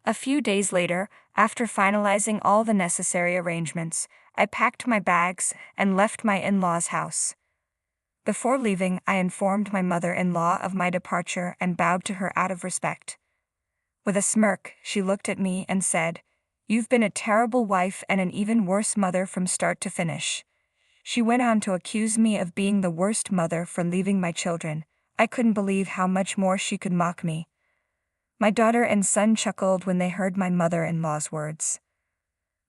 A few days later, after finalizing all the necessary arrangements, I packed my bags and left my in-laws' house. Before leaving, I informed my mother-in-law of my departure and bowed to her out of respect. With a smirk, she looked at me and said, "You've been a terrible wife and an even worse mother from start to finish." She went on to accuse me of being the worst mother for leaving my children. I couldn't believe how much more she could mock me. My daughter and son chuckled when they heard my mother-in-law's words.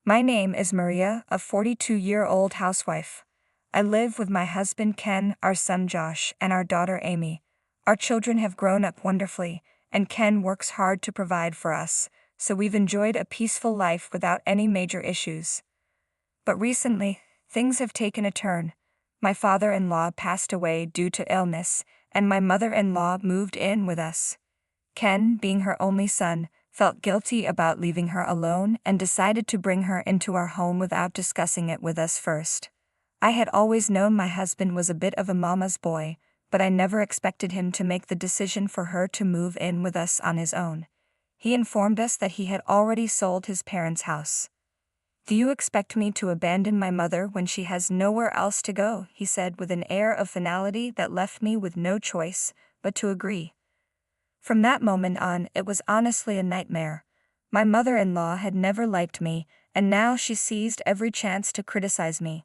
My name is Maria, a 42-year-old housewife. I live with my husband Ken, our son Josh, and our daughter Amy. Our children have grown up wonderfully, and Ken works hard to provide for us, so we've enjoyed a peaceful life without any major issues. But recently, things have taken a turn. My father-in-law passed away due to illness, and my mother-in-law moved in with us. Ken, being her only son, felt guilty about leaving her alone and decided to bring her into our home without discussing it with us first. I had always known my husband was a bit of a mama's boy, but I never expected him to make the decision for her to move in with us on his own. He informed us that he had already sold his parents' house. "Do you expect me to abandon my mother when she has nowhere else to go?" he said with an air of finality that left me with no choice but to agree. From that moment on, it was honestly a nightmare. My mother-in-law had never liked me, and now she seized every chance to criticize me.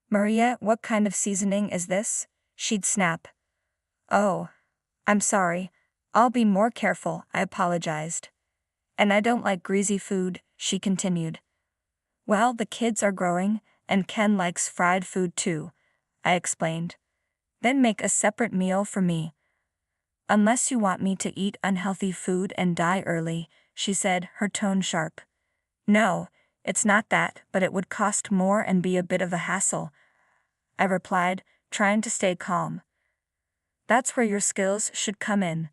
"Maria, what kind of seasoning is this?" she'd snap. "Oh, I'm sorry. I'll be more careful," I apologized. "And I don't like greasy food," she continued. "Well, the kids are growing, and Ken likes fried food too," I explained. "Then make a separate meal for me." "Unless you want me to eat unhealthy food and die early," she said, her tone sharp. "No, it's not that, but it would cost more and be a bit of a hassle," I replied, trying to stay calm. "That's where your skills should come in.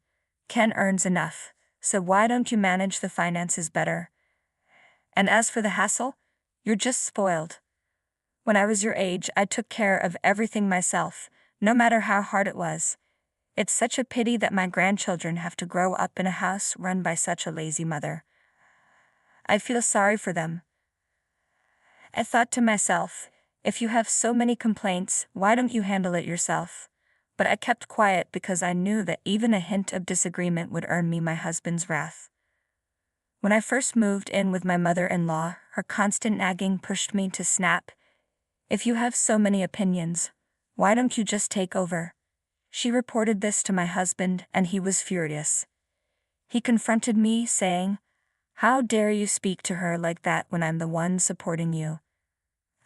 Ken earns enough, so why don't you manage the finances better? And as for the hassle, you're just spoiled. When I was your age, I took care of everything myself, no matter how hard it was. It's such a pity that my grandchildren have to grow up in a house run by such a lazy mother. I feel sorry for them." I thought to myself, if you have so many complaints, why don't you handle it yourself? But I kept quiet because I knew that even a hint of disagreement would earn me my husband's wrath. When I first moved in with my mother-in-law, her constant nagging pushed me to snap. "If you have so many opinions, why don't you just take over?" She reported this to my husband, and he was furious. He confronted me, saying, "How dare you speak to her like that when I'm the one supporting you?"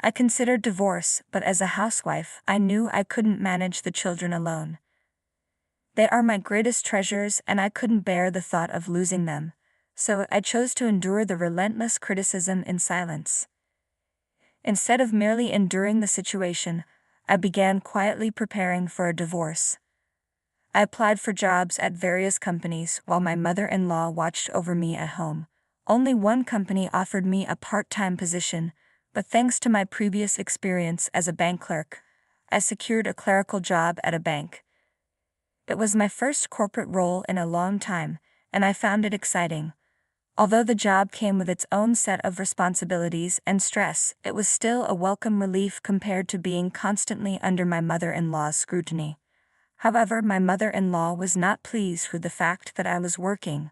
I considered divorce, but as a housewife, I knew I couldn't manage the children alone. They are my greatest treasures, and I couldn't bear the thought of losing them, so I chose to endure the relentless criticism in silence. Instead of merely enduring the situation, I began quietly preparing for a divorce. I applied for jobs at various companies while my mother-in-law watched over me at home. Only one company offered me a part-time position, but thanks to my previous experience as a bank clerk, I secured a clerical job at a bank. It was my first corporate role in a long time, and I found it exciting. Although the job came with its own set of responsibilities and stress, it was still a welcome relief compared to being constantly under my mother-in-law's scrutiny. However, my mother-in-law was not pleased with the fact that I was working.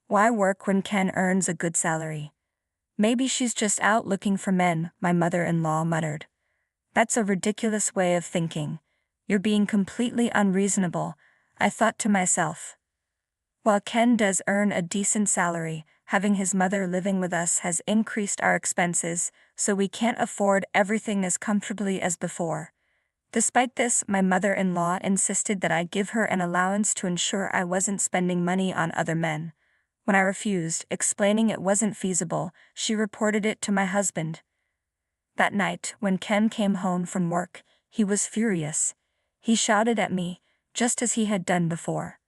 "Why work when Ken earns a good salary? Maybe she's just out looking for men," my mother-in-law muttered. "That's a ridiculous way of thinking. You're being completely unreasonable," I thought to myself. While Ken does earn a decent salary, having his mother living with us has increased our expenses, so we can't afford everything as comfortably as before. Despite this, my mother-in-law insisted that I give her an allowance to ensure I wasn't spending money on other men. When I refused, explaining it wasn't feasible, she reported it to my husband. That night, when Ken came home from work, he was furious. He shouted at me, just as he had done before.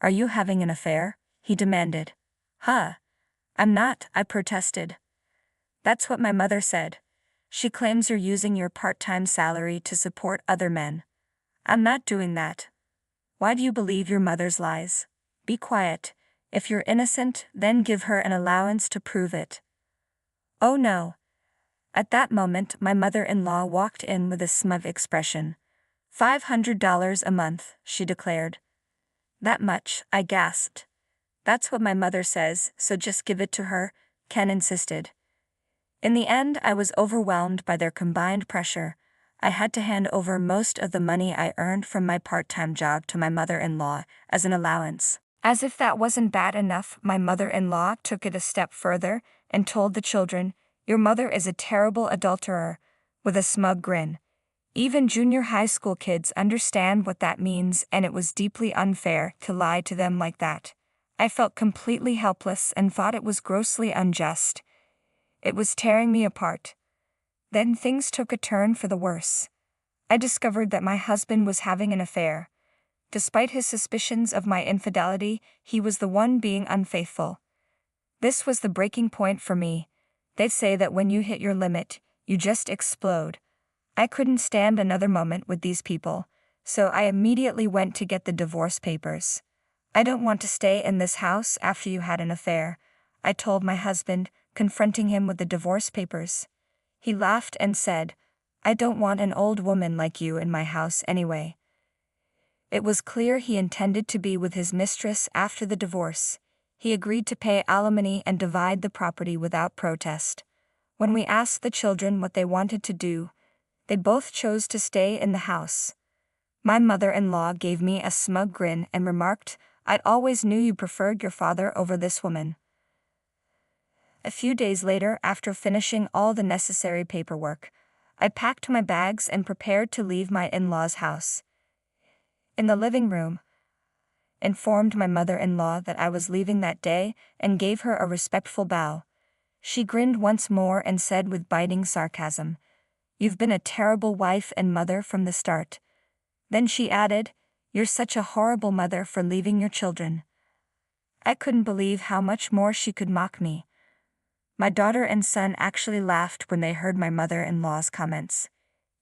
"Are you having an affair?" he demanded. "Huh? I'm not," I protested. "That's what my mother said. She claims you're using your part-time salary to support other men." "I'm not doing that." "Why do you believe your mother's lies? Be quiet. If you're innocent, then give her an allowance to prove it. Oh no. At that moment, my mother-in-law walked in with a smug expression. $500 a month, she declared. That much, I gasped. That's what my mother says, so just give it to her, Ken insisted. In the end, I was overwhelmed by their combined pressure. I had to hand over most of the money I earned from my part-time job to my mother-in-law as an allowance. As if that wasn't bad enough, my mother-in-law took it a step further and told the children, "Your mother is a terrible adulterer," with a smug grin. Even junior high school kids understand what that means, and it was deeply unfair to lie to them like that. I felt completely helpless and thought it was grossly unjust. It was tearing me apart. Then things took a turn for the worse. I discovered that my husband was having an affair. Despite his suspicions of my infidelity, he was the one being unfaithful. This was the breaking point for me. They say that when you hit your limit, you just explode. I couldn't stand another moment with these people, so I immediately went to get the divorce papers. "I don't want to stay in this house after you had an affair," I told my husband, confronting him with the divorce papers. He laughed and said, "I don't want an old woman like you in my house anyway." It was clear he intended to be with his mistress after the divorce. He agreed to pay alimony and divide the property without protest. When we asked the children what they wanted to do, they both chose to stay in the house. My mother-in-law gave me a smug grin and remarked, "I'd always knew you preferred your father over this woman." A few days later, after finishing all the necessary paperwork, I packed my bags and prepared to leave my in-laws' house. In the living room, I informed my mother-in-law that I was leaving that day and gave her a respectful bow. She grinned once more and said with biting sarcasm, "You've been a terrible wife and mother from the start." Then she added, "You're such a horrible mother for leaving your children." I couldn't believe how much more she could mock me. My daughter and son actually laughed when they heard my mother-in-law's comments.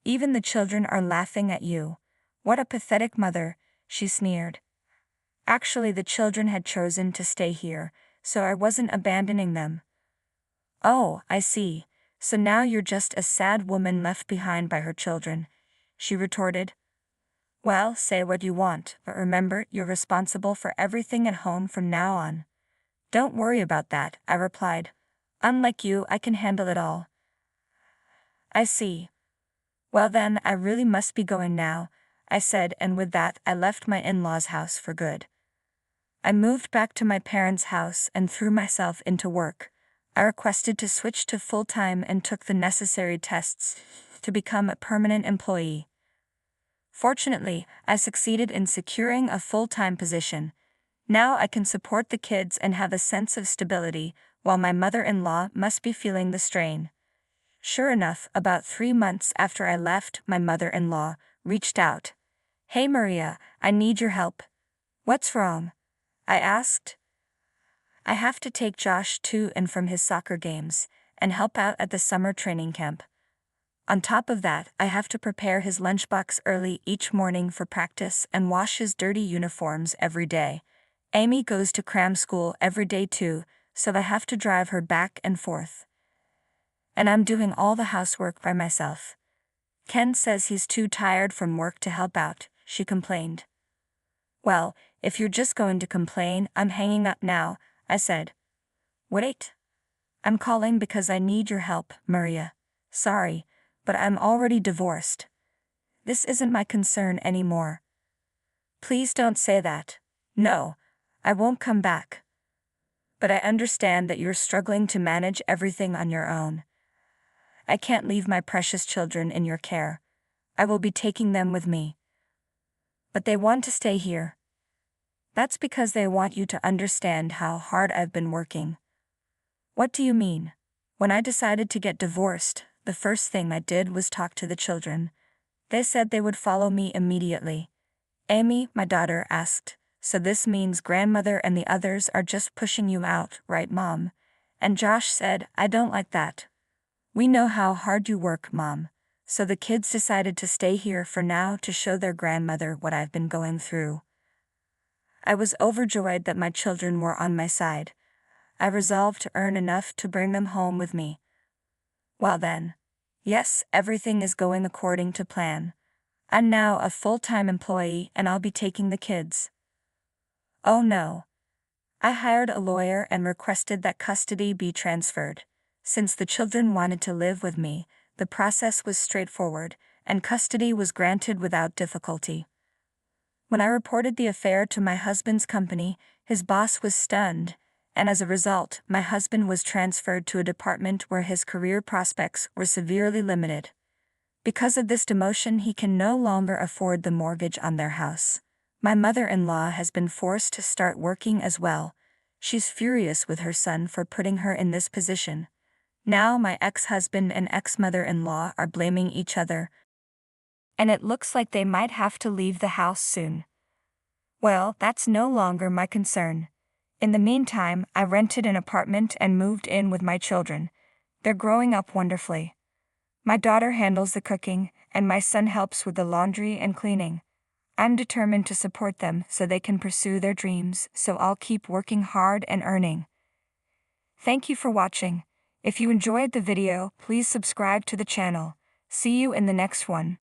"Even the children are laughing at you. What a pathetic mother," she sneered. Actually, the children had chosen to stay here, so I wasn't abandoning them. "Oh, I see. So now you're just a sad woman left behind by her children," she retorted. "Well, say what you want, but remember, you're responsible for everything at home from now on." "Don't worry about that," I replied. "Unlike you, I can handle it all." "I see. Well then, I really must be going now," I said, and with that, I left my in-laws' house for good. I moved back to my parents' house and threw myself into work. I requested to switch to full-time and took the necessary tests to become a permanent employee. Fortunately, I succeeded in securing a full-time position. Now I can support the kids and have a sense of stability, while my mother-in-law must be feeling the strain. Sure enough, about 3 months after I left, my mother-in-law reached out. "Hey Maria, I need your help." "What's wrong?" I asked. "I have to take Josh to and from his soccer games, and help out at the summer training camp. On top of that, I have to prepare his lunchbox early each morning for practice and wash his dirty uniforms every day. Amy goes to cram school every day too, so I have to drive her back and forth. And I'm doing all the housework by myself. Ken says he's too tired from work to help out," she complained. "Well, if you're just going to complain, I'm hanging up now," I said. "Wait. I'm calling because I need your help, Maria. Sorry, but I'm already divorced. This isn't my concern anymore." "Please don't say that. No, I won't come back. But I understand that you're struggling to manage everything on your own. I can't leave my precious children in your care. I will be taking them with me." "But they want to stay here." "That's because they want you to understand how hard I've been working." "What do you mean?" "When I decided to get divorced, the first thing I did was talk to the children. They said they would follow me immediately." Amy, my daughter, asked, "So this means grandmother and the others are just pushing you out, right, Mom?" And Josh said, "I don't like that. We know how hard you work, Mom." So the kids decided to stay here for now to show their grandmother what I've been going through. I was overjoyed that my children were on my side. I resolved to earn enough to bring them home with me. Well then. Yes, everything is going according to plan. I'm now a full-time employee and I'll be taking the kids. Oh no. I hired a lawyer and requested that custody be transferred. Since the children wanted to live with me, the process was straightforward, and custody was granted without difficulty. When I reported the affair to my husband's company, his boss was stunned, and as a result, my husband was transferred to a department where his career prospects were severely limited. Because of this demotion, he can no longer afford the mortgage on their house. My mother-in-law has been forced to start working as well. She's furious with her son for putting her in this position. Now my ex-husband and ex-mother-in-law are blaming each other, and it looks like they might have to leave the house soon. Well, that's no longer my concern. In the meantime, I rented an apartment and moved in with my children. They're growing up wonderfully. My daughter handles the cooking, and my son helps with the laundry and cleaning. I'm determined to support them so they can pursue their dreams, so I'll keep working hard and earning. Thank you for watching. If you enjoyed the video, please subscribe to the channel. See you in the next one.